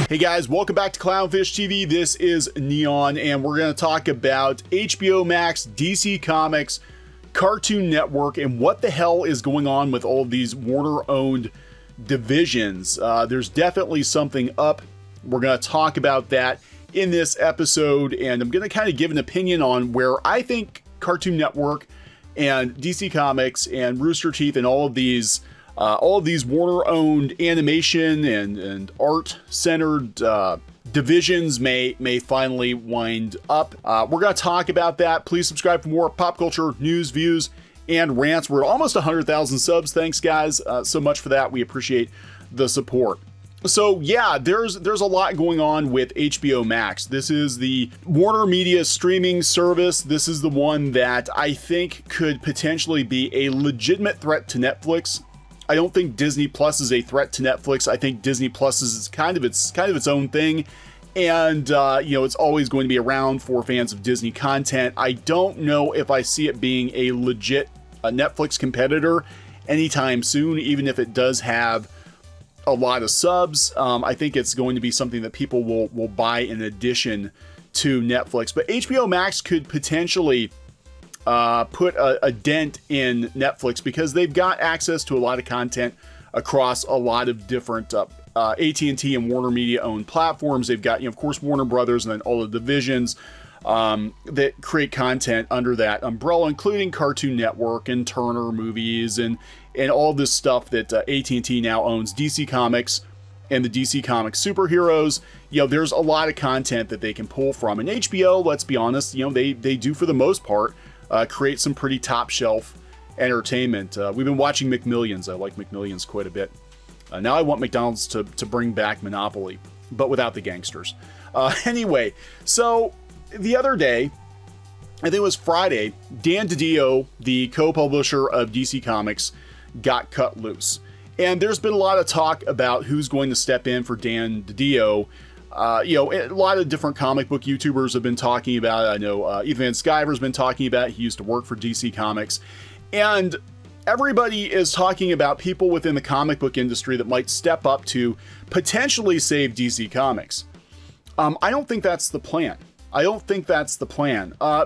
Hey guys, welcome back to CLOWNFISH TV. This is Kneon, and we're going to talk about HBO Max, DC Comics, Cartoon Network, and what the hell is going on with all of these Warner-owned divisions. There's definitely something up. We're going to talk about that in this episode, and I'm going to kind of give an opinion on where I think Cartoon Network and DC Comics and Rooster Teeth and all of these Warner-owned animation and art-centered divisions may finally wind up. We're going to talk about that. Please subscribe for more pop culture news, views, and rants. We're at almost 100,000 subs. Thanks, guys, so much for that. We appreciate the support. So yeah, there's a lot going on with HBO Max. This is the WarnerMedia streaming service. This is the one that I think could potentially be a legitimate threat to Netflix. I don't think Disney Plus is a threat to Netflix. I think Disney Plus is kind of its own thing, and it's always going to be around for fans of Disney content. I don't know if I see it being a legit Netflix competitor anytime soon, even if it does have a lot of subs. I think it's going to be something that people will buy in addition to Netflix. But HBO Max could potentially put a dent in Netflix because they've got access to a lot of content across a lot of different AT&T and WarnerMedia owned platforms. They've got, of course, Warner Brothers and then all the divisions that create content under that umbrella, including Cartoon Network and Turner Movies and all this stuff that AT&T now owns, DC Comics and the DC Comics superheroes. There's a lot of content that they can pull from. And HBO, let's be honest, they do for the most part create some pretty top shelf entertainment. We've been watching McMillions. I like McMillions quite a bit. Now I want McDonald's to bring back Monopoly, but without the gangsters. Anyway, so the other day, I think it was Friday, Dan DiDio, the co-publisher of DC Comics, got cut loose. And there's been a lot of talk about who's going to step in for Dan DiDio. A lot of different comic book YouTubers have been talking about it. I know Ethan Van Sciver's been talking about it. He used to work for DC Comics. And everybody is talking about people within the comic book industry that might step up to potentially save DC Comics. I don't think that's the plan.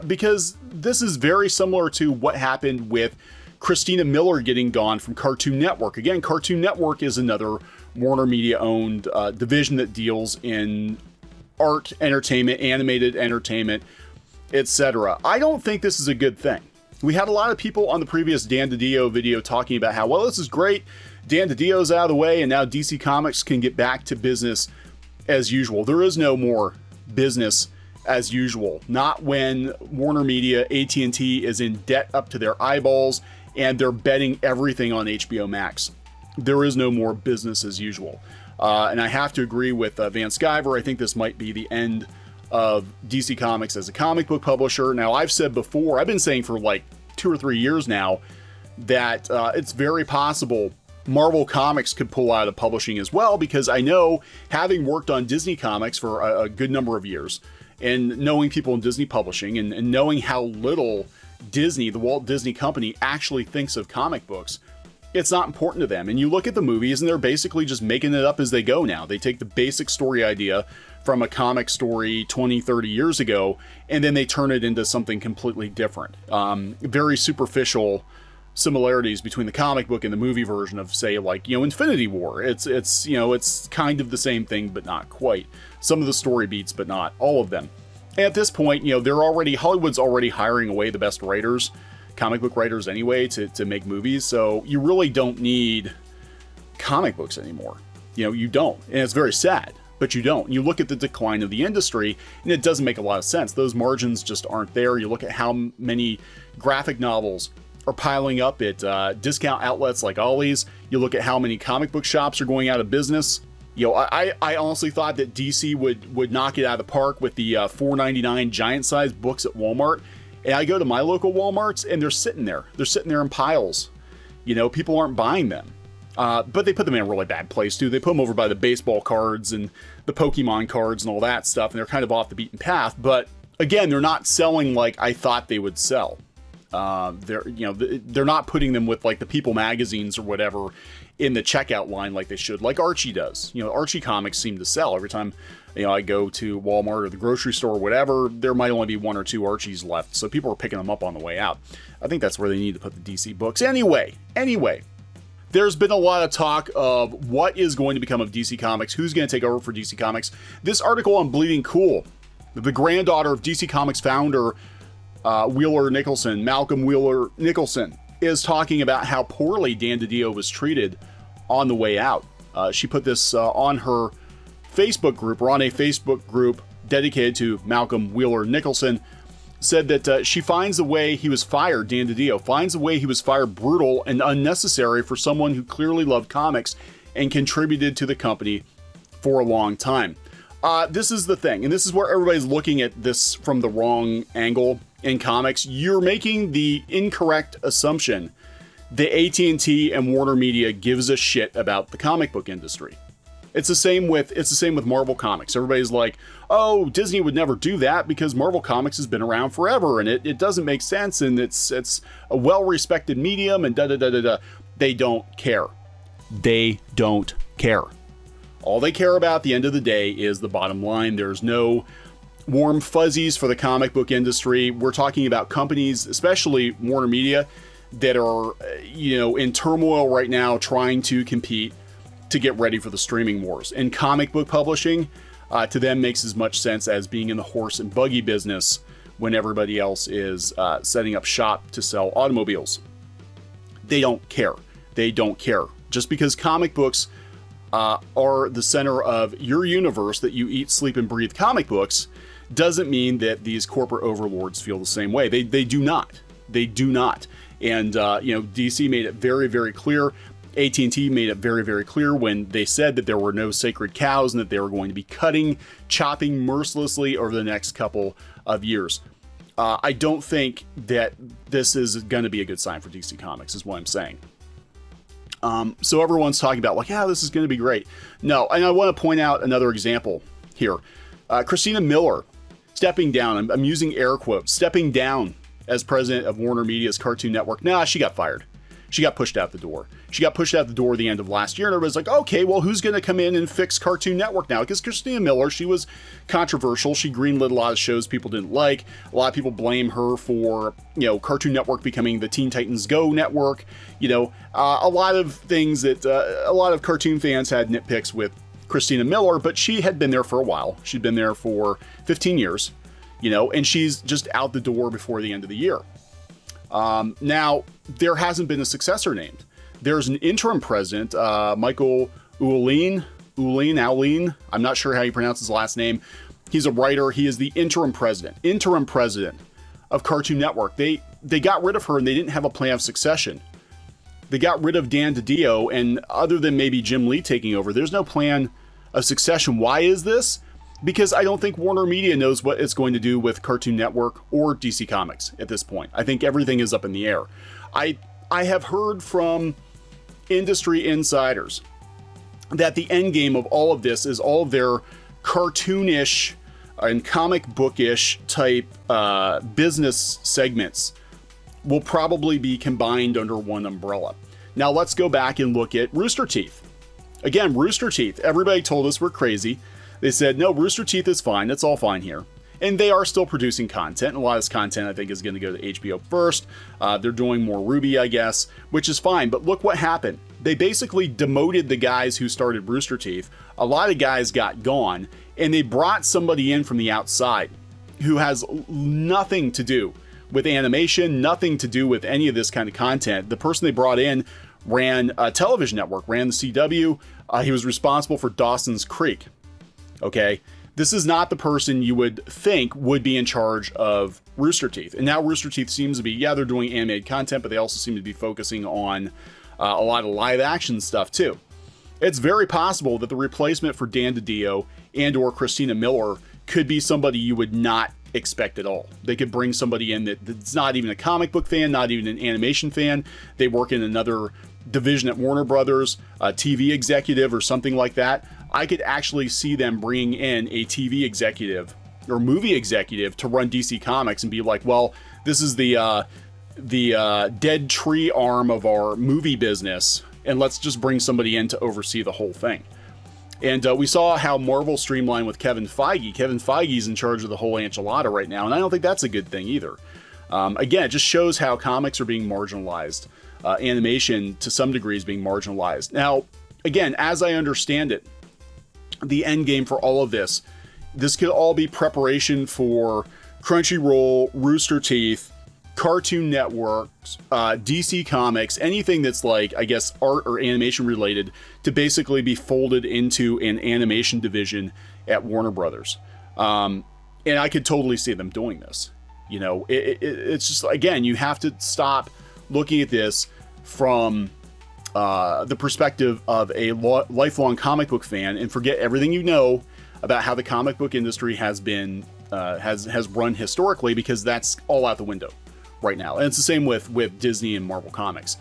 Because this is very similar to what happened with Christina Miller getting gone from Cartoon Network. Again, Cartoon Network is another WarnerMedia owned division that deals in art entertainment, animated entertainment, etc. I don't think this is a good thing. We had a lot of people on the previous Dan DiDio video talking about how, well, this is great. Dan DiDio's out of the way and now DC Comics can get back to business as usual. There is no more business as usual. Not when WarnerMedia, AT&T is in debt up to their eyeballs and they're betting everything on HBO Max. There is no more business as usual. And I have to agree with Van Sciver. I think this might be the end of DC Comics as a comic book publisher. Now, I've said before, I've been saying for like 2 or 3 years now, that it's very possible Marvel Comics could pull out of publishing as well, because I know, having worked on Disney Comics for a good number of years, and knowing people in Disney publishing and knowing how little Disney, the Walt Disney Company, actually thinks of comic books, it's not important to them. And you look at the movies and they're basically just making it up as they go now. They take the basic story idea from a comic story 20, 30 years ago, and then they turn it into something completely different. Very superficial similarities between the comic book and the movie version of, say, like, Infinity War. It's kind of the same thing, but not quite. Some of the story beats, but not all of them. And at this point, Hollywood's already hiring away the best writers, comic book writers anyway, to make movies. So you really don't need comic books anymore. You don't. And it's very sad, but you don't. You look at the decline of the industry and it doesn't make a lot of sense. Those margins just aren't there. You look at how many graphic novels are piling up at discount outlets like Ollie's. You look at how many comic book shops are going out of business. I honestly thought that DC would knock it out of the park with the $4.99 giant-sized books at Walmart. And I go to my local Walmarts and they're sitting there. They're sitting there in piles. People aren't buying them. But they put them in a really bad place too. They put them over by the baseball cards and the Pokemon cards and all that stuff. And they're kind of off the beaten path. But again, they're not selling like I thought they would sell. They're not putting them with like the People magazines or whatever in the checkout line like they should, like Archie does. Archie comics seem to sell every time. I go to Walmart or the grocery store or whatever, there might only be 1 or 2 Archies left, so people are picking them up on the way out. I think that's where they need to put the DC books. Anyway, there's been a lot of talk of what is going to become of DC Comics, who's going to take over for DC Comics. This article on Bleeding Cool, the granddaughter of DC Comics founder Wheeler Nicholson, Malcolm Wheeler Nicholson, is talking about how poorly Dan DiDio was treated on the way out. She put this on her Facebook group, or on a Facebook group dedicated to Malcolm Wheeler Nicholson, said that she finds the way he was fired, Dan DiDio, finds the way he was fired brutal and unnecessary for someone who clearly loved comics and contributed to the company for a long time. This is the thing, and this is where everybody's looking at this from the wrong angle in comics. You're making the incorrect assumption that AT&T and WarnerMedia gives a shit about the comic book industry. It's the same with Marvel Comics. Everybody's like, oh, Disney would never do that because Marvel Comics has been around forever and it doesn't make sense and it's a well-respected medium and da-da-da-da-da. They don't care. They don't care. All they care about at the end of the day is the bottom line. There's no warm fuzzies for the comic book industry. We're talking about companies, especially WarnerMedia, that are, in turmoil right now trying to compete to get ready for the streaming wars. And comic book publishing, to them, makes as much sense as being in the horse and buggy business when everybody else is setting up shop to sell automobiles. They don't care. They don't care. Just because comic books are the center of your universe, that you eat, sleep, and breathe comic books, doesn't mean that these corporate overlords feel the same way. They do not. They do not. And, DC made it very, very clear. AT&T made it very, very clear when they said that there were no sacred cows and that they were going to be chopping mercilessly over the next couple of years. I don't think that this is going to be a good sign for DC Comics, is what I'm saying. So everyone's talking about like, yeah, this is going to be great. No, and I want to point out another example here. Christina Miller stepping down. I'm using air quotes, stepping down as president of WarnerMedia's Cartoon Network. Nah, she got fired. She got pushed out the door. She got pushed out the door at the end of last year, and everybody's like, okay, well, who's going to come in and fix Cartoon Network now? Because Christina Miller, she was controversial. She greenlit a lot of shows people didn't like. A lot of people blame her for, Cartoon Network becoming the Teen Titans Go network. A lot of things that a lot of cartoon fans had nitpicks with Christina Miller, but she had been there for a while. She'd been there for 15 years, and she's just out the door before the end of the year. Now, there hasn't been a successor named. There's an interim president, Michael Ouweleen. I'm not sure how you pronounce his last name. He's a writer. He is the interim president of Cartoon Network. They got rid of her and they didn't have a plan of succession. They got rid of Dan DiDio, and other than maybe Jim Lee taking over, there's no plan of succession. Why is this? Because I don't think WarnerMedia knows what it's going to do with Cartoon Network or DC Comics at this point. I think everything is up in the air. I have heard from industry insiders that the end game of all of this is all of their cartoonish and comic bookish type business segments will probably be combined under one umbrella. Now let's go back and look at Rooster Teeth. Again, Rooster Teeth. Everybody told us we're crazy. They said, no, Rooster Teeth is fine. It's all fine here. And they are still producing content. And a lot of this content, I think, is going to go to HBO first. They're doing more Ruby, I guess, which is fine. But look what happened. They basically demoted the guys who started Rooster Teeth. A lot of guys got gone. And they brought somebody in from the outside who has nothing to do with animation, nothing to do with any of this kind of content. The person they brought in ran a television network, ran the CW. He was responsible for Dawson's Creek. Okay, this is not the person you would think would be in charge of Rooster Teeth. And now Rooster Teeth seems to be, they're doing animated content, but they also seem to be focusing on a lot of live action stuff too. It's very possible that the replacement for Dan DiDio and or Christina Miller could be somebody you would not expect at all. They could bring somebody in that's not even a comic book fan, not even an animation fan. They work in another division at Warner Brothers, a TV executive or something like that. I could actually see them bringing in a TV executive or movie executive to run DC Comics and be like, well, this is the dead tree arm of our movie business, and let's just bring somebody in to oversee the whole thing. And we saw how Marvel streamlined with Kevin Feige. Kevin Feige's in charge of the whole enchilada right now, and I don't think that's a good thing either. Again, it just shows how comics are being marginalized. Animation, to some degree, is being marginalized. Now, again, as I understand it, the end game for all of this could all be preparation for Crunchyroll, Rooster Teeth, Cartoon Networks, DC Comics, anything that's like, I guess, art or animation related, to basically be folded into an animation division at Warner Brothers. And I could totally see them doing this. You know, it's just, again, you have to stop looking at this from the perspective of a lifelong comic book fan and forget everything you know about how the comic book industry has been has run historically, because that's all out the window right now. And it's the same with Disney and Marvel Comics.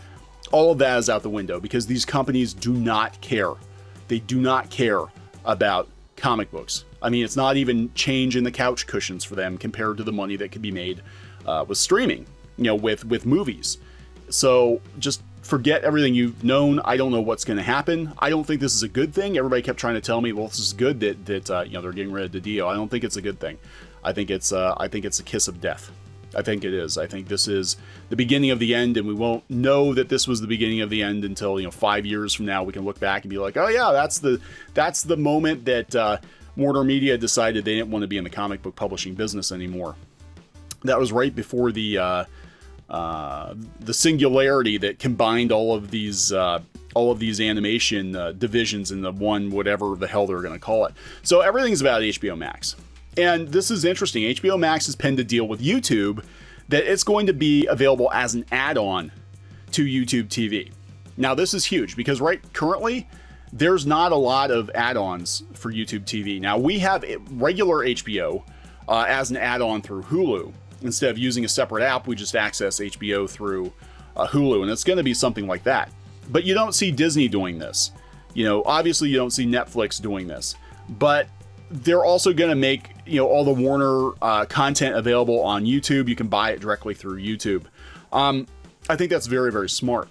All of that is out the window because these companies do not care. They do not care about comic books. I mean, it's not even change in the couch cushions for them compared to the money that could be made with streaming, you know, with movies. So just forget everything you've known. I don't know what's going to happen. I don't think this is a good thing. Everybody kept trying to tell me, well, this is good that you know, they're getting rid of DiDio. I don't think it's a good thing. I think it's a kiss of death. I think it is. I think this is the beginning of the end, and we won't know that this was the beginning of the end until, you know, 5 years from now. We can look back and be like, oh yeah, that's the moment that WarnerMedia decided they didn't want to be in the comic book publishing business anymore. That was right before the singularity that combined all of these animation divisions into one, whatever the hell they're going to call it. So everything's about HBO Max. And this is interesting. HBO Max has penned a deal with YouTube that it's going to be available as an add-on to YouTube TV. Now, this is huge because currently there's not a lot of add-ons for YouTube TV. Now, we have regular HBO as an add-on through Hulu. Instead of using a separate app, we just access HBO through Hulu, and it's going to be something like that. But you don't see Disney doing this. You know, obviously you don't see Netflix doing this. But they're also going to make, you know, all the Warner content available on YouTube. You can buy it directly through YouTube. I think that's very, very smart.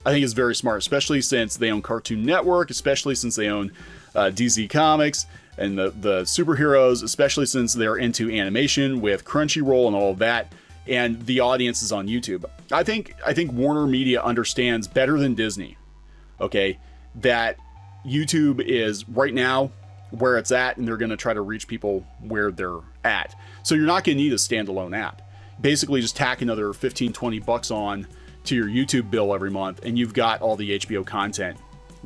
I think it's very smart, especially since they own Cartoon Network, especially since they own DC Comics and the superheroes, especially since they're into animation with Crunchyroll and all of that, and the audience is on YouTube. I think WarnerMedia understands better than Disney, okay, that YouTube is right now where it's at, and they're going to try to reach people where they're at. So you're not going to need a standalone app. Basically, just tack another $15-20 on to your YouTube bill every month, and you've got all the HBO content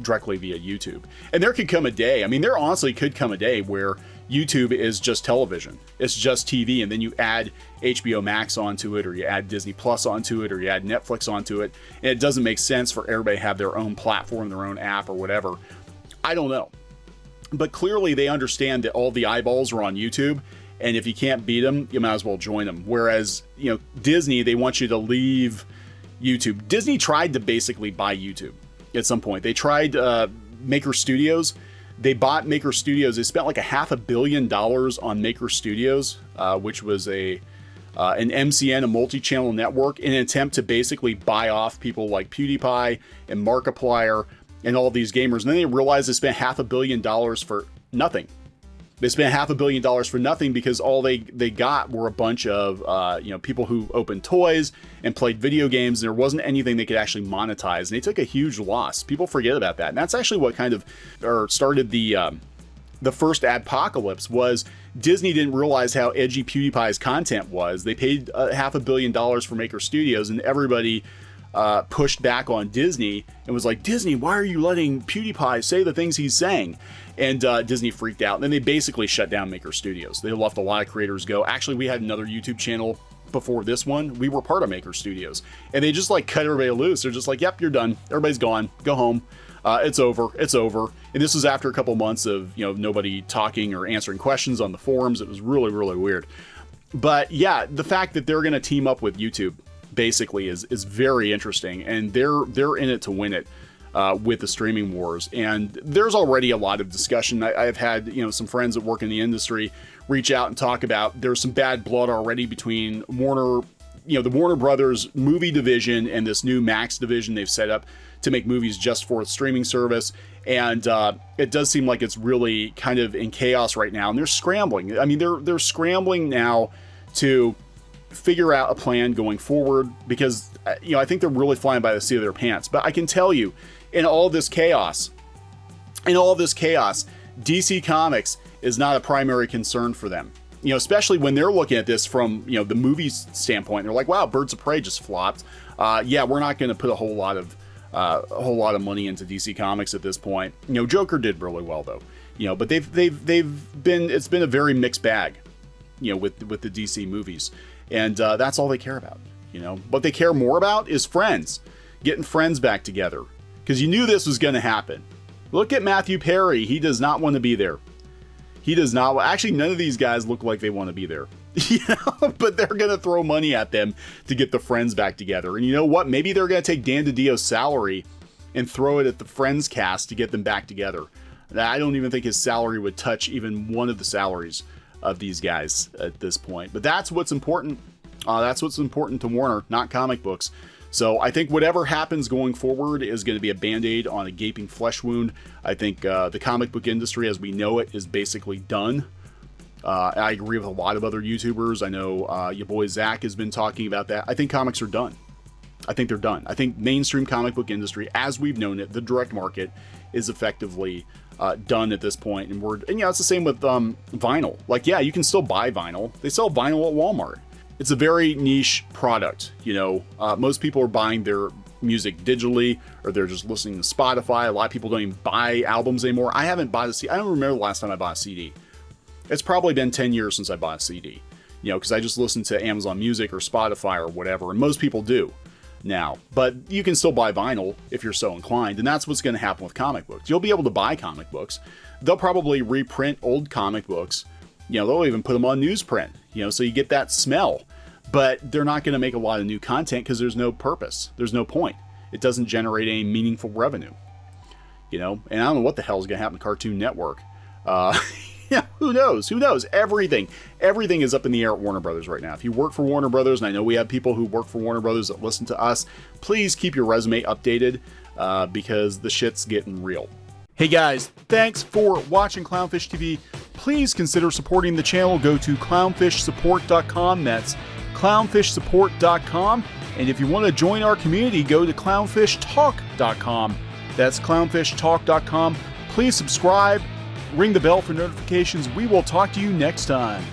directly via YouTube. And there could come a day, I mean, there honestly could come a day where YouTube is just television. It's just TV, and then you add HBO Max onto it, or you add Disney Plus onto it, or you add Netflix onto it, and it doesn't make sense for everybody to have their own platform, their own app, or whatever. I don't know. But clearly they understand that all the eyeballs are on YouTube, and if you can't beat them, you might as well join them. Whereas, you know, Disney, they want you to leave YouTube. Disney tried to basically buy YouTube at some point. They tried Maker Studios. They bought Maker Studios. They spent like $500 million on Maker Studios, which was an MCN, a multi-channel network, in an attempt to basically buy off people like PewDiePie and Markiplier and all these gamers. And then they realized they spent $500 million for nothing. They spent $500 million for nothing because all they got were a bunch of you know, people who opened toys and played video games. And there wasn't anything they could actually monetize, and they took a huge loss. People forget about that, and that's actually what kind of started the first adpocalypse. Was Disney didn't realize how edgy PewDiePie's content was. They paid $500 million for Maker Studios, and everybody pushed back on Disney and was like, Disney, why are you letting PewDiePie say the things he's saying? And Disney freaked out, and then they basically shut down Maker Studios. They left a lot of creators go. Actually, we had another YouTube channel before this one. We were part of Maker Studios, and they just like cut everybody loose. They're just like, yep, you're done. Everybody's gone. Go home. It's over. It's over. And this was after a couple months of, you know, nobody talking or answering questions on the forums. It was really, really weird. But yeah, the fact that they're going to team up with YouTube basically is very interesting, and they're in it to win it with the streaming wars. And there's already a lot of discussion. I've had, you know, some friends that work in the industry reach out and talk about there's some bad blood already between Warner the Warner Brothers movie division and this new Max division they've set up to make movies just for the streaming service. And it does seem like it's really kind of in chaos right now. And they're scrambling. I mean, they're scrambling now to figure out a plan going forward because, I think they're really flying by the seat of their pants. But I can tell you, in all this chaos, DC Comics is not a primary concern for them. Especially when they're looking at this from, the movie's standpoint. They're like, wow, Birds of Prey just flopped. Yeah, we're not going to put a whole lot of money into DC Comics at this point. Joker did really well though. But it's been a very mixed bag, with the DC movies. And that's all they care about. What they care more about is Friends, getting Friends back together. Because you knew this was going to happen. Look at Matthew Perry. He does not want to be there. He does not. Actually, none of these guys look like they want to be there. But they're going to throw money at them to get the Friends back together. And you know what? Maybe they're going to take Dan DiDio's salary and throw it at the Friends cast to get them back together. I don't even think his salary would touch even one of the salaries of these guys at this point. But that's what's important. That's what's important to Warner, not comic books. So I think whatever happens going forward is going to be a Band-Aid on a gaping flesh wound. I think the comic book industry as we know it is basically done. I agree with a lot of other YouTubers. I know your boy Zach has been talking about that. I think comics are done. I think they're done. I think mainstream comic book industry, as we've known it, the direct market, is effectively done at this point. And it's the same with vinyl. Like, yeah, you can still buy vinyl. They sell vinyl at Walmart. It's a very niche product. Most people are buying their music digitally, or they're just listening to Spotify. A lot of people don't even buy albums anymore. I haven't bought a CD. I don't remember the last time I bought a CD. It's probably been 10 years since I bought a CD, because I just listen to Amazon Music or Spotify or whatever, and most people do now. But you can still buy vinyl if you're so inclined, and that's what's going to happen with comic books. You'll be able to buy comic books. They'll probably reprint old comic books. They'll even put them on newsprint, so you get that smell. But they're not going to make a lot of new content because there's no purpose. There's no point. It doesn't generate any meaningful revenue. And I don't know what the hell is going to happen to Cartoon Network. Who knows? Everything is up in the air at Warner Brothers right now. If you work for Warner Brothers, and I know we have people who work for Warner Brothers that listen to us, please keep your resume updated because the shit's getting real. Hey guys, thanks for watching Clownfish TV. Please consider supporting the channel. Go to clownfishsupport.com. That's clownfishsupport.com. And if you want to join our community, go to clownfishtalk.com. That's clownfishtalk.com. Please subscribe, ring the bell for notifications. We will talk to you next time.